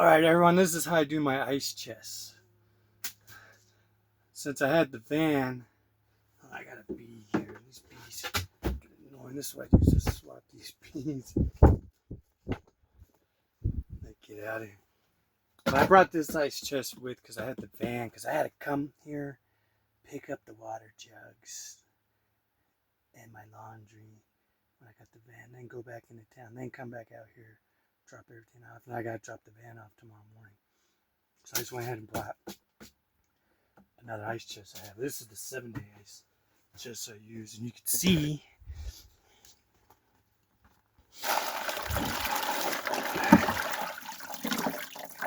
Alright everyone, this is how I do my ice chest. Since I had the van, I got a bee here. These bees get annoying. This is why I used to swat these bees. They get out of here. But I brought this ice chest with because I had the van, because I had to come here, pick up the water jugs and my laundry when I got the van, then go back into town, then come back out here, drop everything off, and I got to drop the van off tomorrow morning. So I just went ahead and bought another ice chest I have. This is the 7-day ice chest I use, and you can see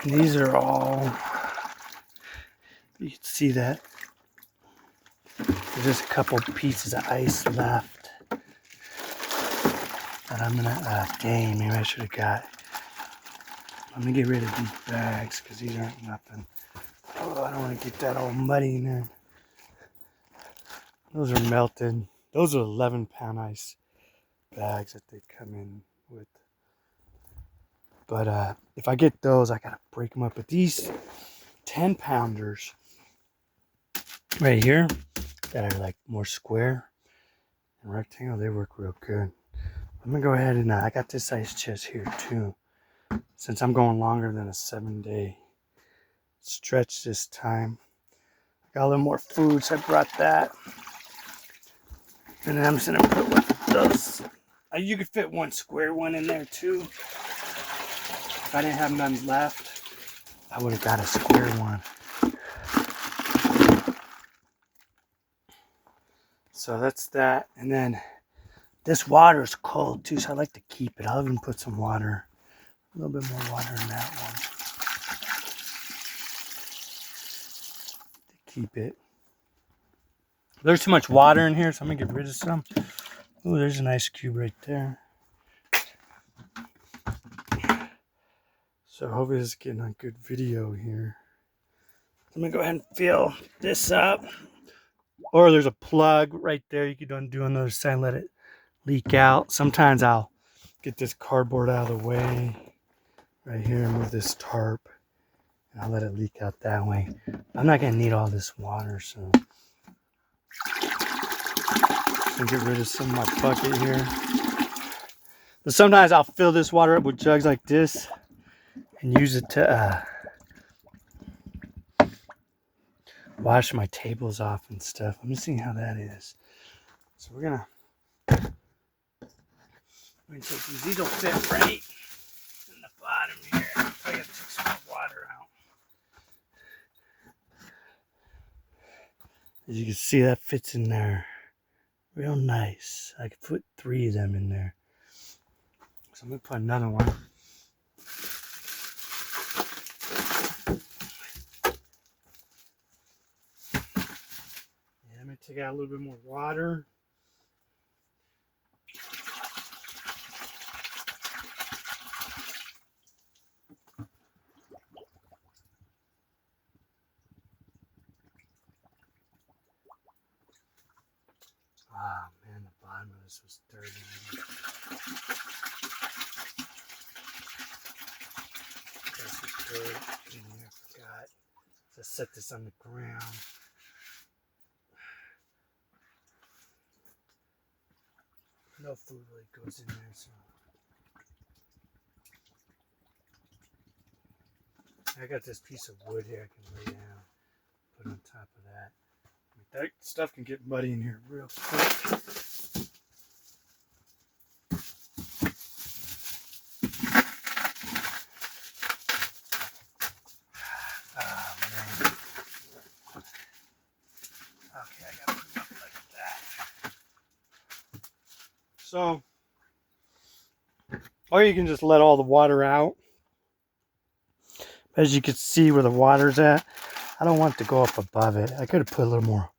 these are all, you can see that there's just a couple pieces of ice left that I'm gonna, dang, maybe I should have got. I'm gonna get rid of these bags because these aren't nothing. Oh, I don't want to get that all muddy in there. Those are melted. Those are 11-pound ice bags that they come in with. But if I get those, I gotta break them up. But these 10-pounders right here that are like more square and rectangle, they work real good. I'm gonna go ahead and I got this ice chest here too. Since I'm going longer than a 7-day stretch this time, I got a little more food, so I brought that. And then I'm just gonna put one of those. You could fit one square one in there too. If I didn't have none left, I would have got a square one. So that's that. And then this water is cold too, so I like to keep it. I'll even put some water, a little bit more water in that one to keep it. There's too much water in here, so I'm gonna get rid of some. Oh, there's an ice cube right there. So hopefully this is getting a good video here. I'm gonna go ahead and fill this up. Or there's a plug right there. You could undo on the other side and let it leak out. Sometimes I'll get this cardboard out of the way right here and move this tarp. And I'll let it leak out that way. I'm not gonna need all this water, so I'm gonna get rid of some of my bucket here. But sometimes I'll fill this water up with jugs like this and use it to wash my tables off and stuff. I'm just seeing how that is. So we're gonna take these. These will fit right in the bottom here. I gotta take some more water out. As you can see, that fits in there real nice. I could put 3 of them in there. So I'm gonna put another one. Yeah, I'm gonna take out a little bit more water. Ah, man, the bottom of this was dirty. This is good. I forgot to set this on the ground. No food really goes in there, so I got this piece of wood here I can lay down, put on top of that. That stuff can get muddy in here real quick. Oh, man. Okay, I gotta put it up like that. So, or you can just let all the water out. As you can see where the water's at, I don't want it to go up above it. I could have put a little more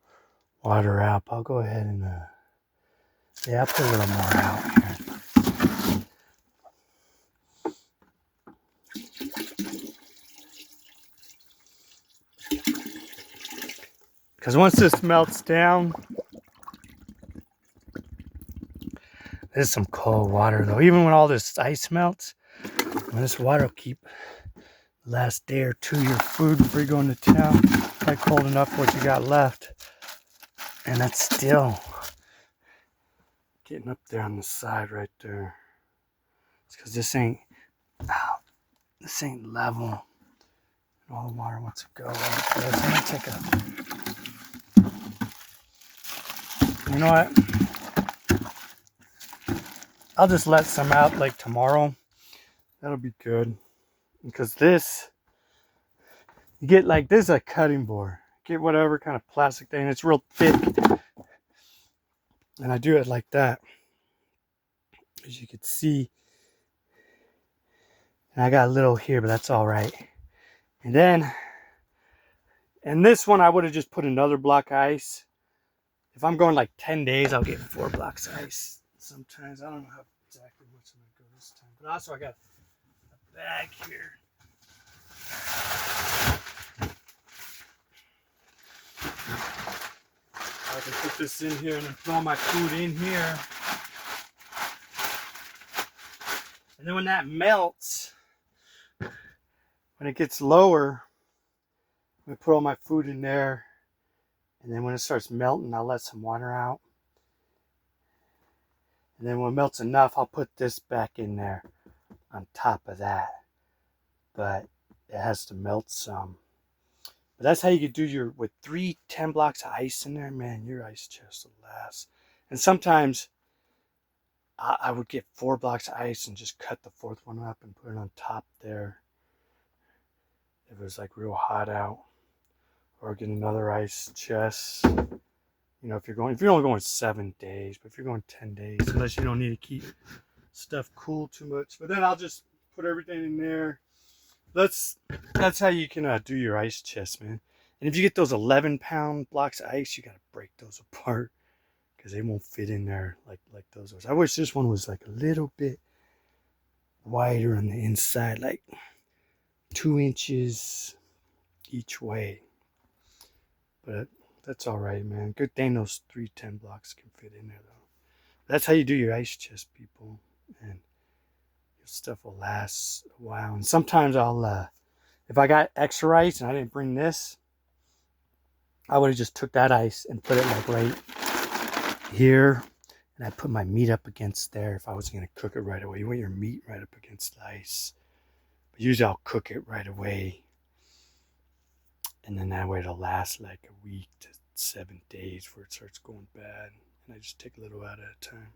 water out, but I'll go ahead and, yeah, I'll put a little more out here. Because once this melts down, this is some cold water though. Even when all this ice melts, this water will keep last day or two your food before you go into town, like holding up what you got left. And that's still getting up there on the side right there. It's because this ain't level. And all the water wants to go like this. I'm gonna take a, you know what? I'll just let some out like tomorrow. That'll be good. Because this, you get like, this is a cutting board. Get whatever kind of plastic thing. It's real thick. And I do it like that. As you can see. And I got a little here, but that's all right. And then, and this one I would have just put another block of ice. If I'm going like 10 days, I'll get 4 blocks of ice. Sometimes, I don't know how exactly much I'm going to go this time. But also I got a bag here. I can put this in here and then throw my food in here. And then when that melts, when it gets lower, I put all my food in there. And then when it starts melting, I'll let some water out. And then when it melts enough, I'll put this back in there on top of that. But it has to melt some. But that's how you could do your, with 3 10 blocks of ice in there, man, your ice chest will last. And sometimes I would get 4 blocks of ice and just cut the 4th one up and put it on top there. If it was like real hot out. Or get another ice chest. You know, if you're only going 7 days, but if you're going 10 days, unless you don't need to keep stuff cool too much. But then I'll just put everything in there. That's how you can do your ice chest, man. And if you get those 11-pound blocks of ice, you got to break those apart because they won't fit in there like those ones. I wish this one was like a little bit wider on the inside, like 2 inches each way. But that's all right, man. Good thing those 3 10 blocks can fit in there, though. That's how you do your ice chest, people. And your stuff will last a while. And sometimes I'll, if I got extra ice and I didn't bring this, I would have just took that ice and put it like right here. And I put my meat up against there if I was going to cook it right away. You want your meat right up against the ice. But usually I'll cook it right away. And then that way it'll last like a week to 7 days before it starts going bad. And I just take a little out at a time.